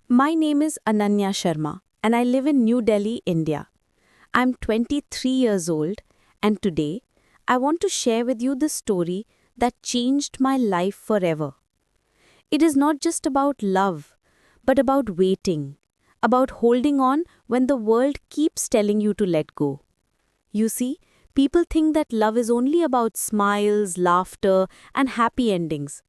My name is Ananya Sharma and I live in New Delhi, India. I'm 23 years old and today I want to share with you the story that changed my life forever. It is not just about love, but about waiting, about holding on when the world keeps telling you to let go. You see, people think that love is only about smiles, laughter, and happy endings.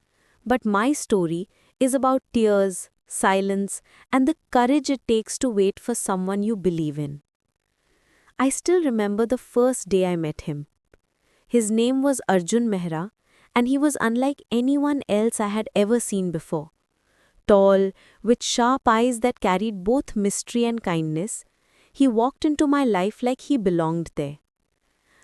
But my story is about tears, silence, and the courage it takes to wait for someone you believe in. I still remember the first day I met him. His name was Arjun Mehra, and he was unlike anyone else I had ever seen before. Tall, with sharp eyes that carried both mystery and kindness, he walked into my life like he belonged there.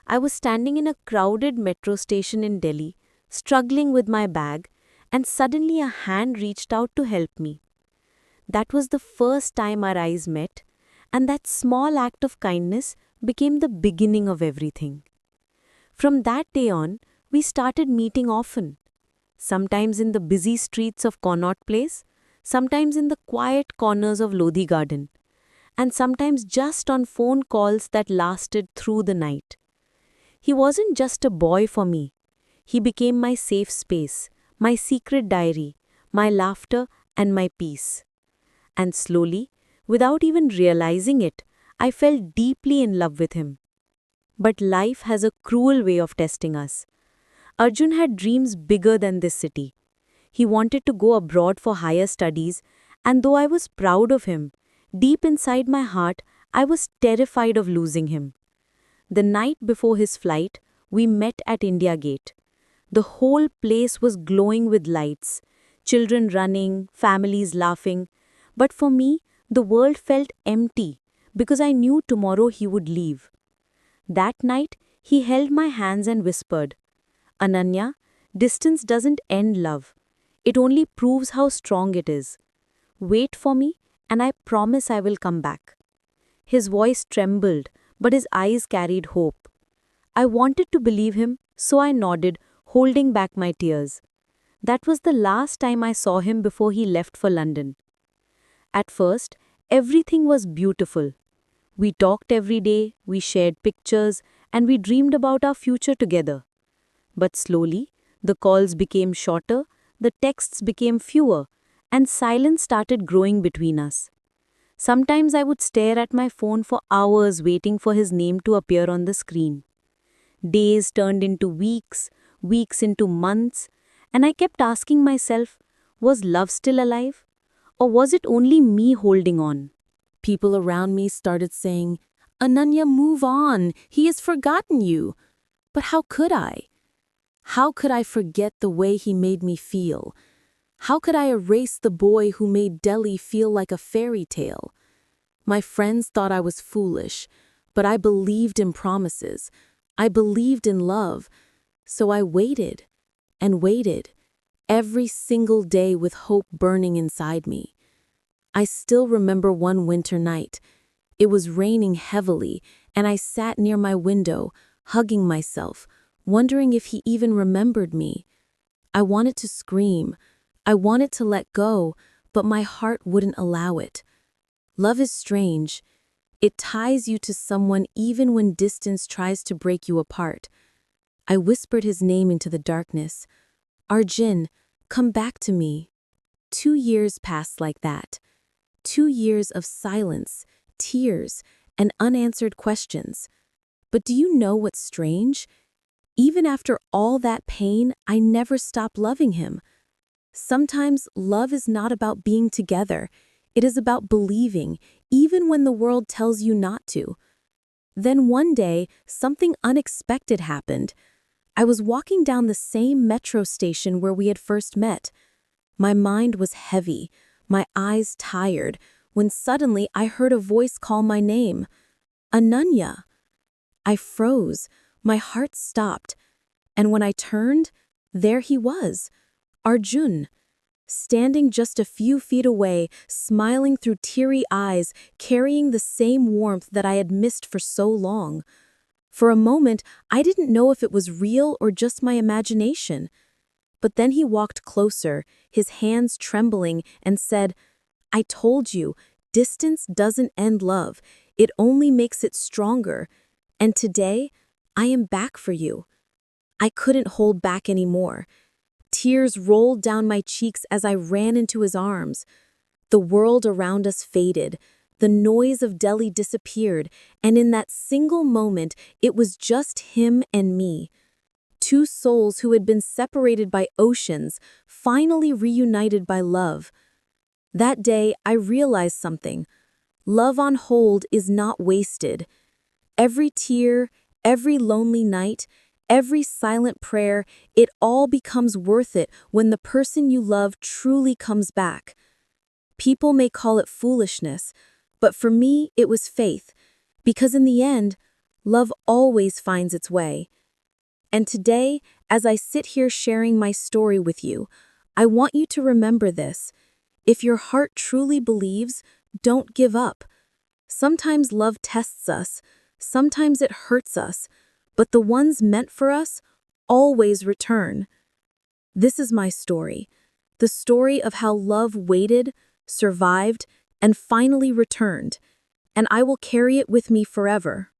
I was standing in a crowded metro station in Delhi, struggling with my bag, and suddenly a hand reached out to help me. That was the first time our eyes met, and that small act of kindness became the beginning of everything. From that day on, we started meeting often. Sometimes in the busy streets of Connaught Place, sometimes in the quiet corners of Lodhi Garden, and sometimes just on phone calls that lasted through the night. He wasn't just a boy for me. He became my safe space, my secret diary, my laughter, and my peace. And slowly, without even realizing it, I fell deeply in love with him. But life has a cruel way of testing us. Arjun had dreams bigger than this city. He wanted to go abroad for higher studies, and though I was proud of him, deep inside my heart, I was terrified of losing him. The night before his flight, we met at India Gate. The whole place was glowing with lights, children running, families laughing. But for me, the world felt empty because I knew tomorrow he would leave. That night, he held my hands and whispered, "Ananya, distance doesn't end love. It only proves how strong it is. Wait for me, and I promise I will come back." His voice trembled, but his eyes carried hope. I wanted to believe him, so I nodded, holding back my tears. That was the last time I saw him before he left for London. At first, everything was beautiful. We talked every day, we shared pictures, and we dreamed about our future together. But slowly, the calls became shorter, the texts became fewer, and silence started growing between us. Sometimes I would stare at my phone for hours waiting for his name to appear on the screen. Days turned into weeks, weeks into months, and I kept asking myself, was love still alive? Or was it only me holding on? People around me started saying, "Ananya, move on. He has forgotten you." But how could I? How could I forget the way he made me feel? How could I erase the boy who made Delhi feel like a fairy tale? My friends thought I was foolish, but I believed in promises. I believed in love. So I waited and waited, every single day with hope burning inside me. I still remember one winter night. It was raining heavily, and I sat near my window, hugging myself, wondering if he even remembered me. I wanted to scream. I wanted to let go, but my heart wouldn't allow it. Love is strange. It ties you to someone even when distance tries to break you apart. I whispered his name into the darkness. "Arjun, come back to me." 2 years passed like that. 2 years of silence, tears, and unanswered questions. But do you know what's strange? Even after all that pain, I never stopped loving him. Sometimes love is not about being together. It is about believing, even when the world tells you not to. Then one day, something unexpected happened. I was walking down the same metro station where we had first met. My mind was heavy, my eyes tired, when suddenly I heard a voice call my name. "Ananya." I froze, my heart stopped, and when I turned, there he was, Arjun, standing just a few feet away, smiling through teary eyes, carrying the same warmth that I had missed for so long. For a moment, I didn't know if it was real or just my imagination. But then he walked closer, his hands trembling, and said, I told you, distance doesn't end love, it only makes it stronger. And today, I am back for you. I couldn't hold back anymore. Tears rolled down my cheeks as I ran into his arms. The world around us faded. The noise of Delhi disappeared, and in that single moment, it was just him and me. Two souls who had been separated by oceans, finally reunited by love. That day, I realized something. Love on hold is not wasted. Every tear, every lonely night, every silent prayer, it all becomes worth it when the person you love truly comes back. People may call it foolishness, but for me, it was faith, because in the end, love always finds its way. And today, as I sit here sharing my story with you, I want you to remember this. If your heart truly believes, don't give up. Sometimes love tests us, sometimes it hurts us, but the ones meant for us always return. This is my story, the story of how love waited, survived, and finally returned, and I will carry it with me forever.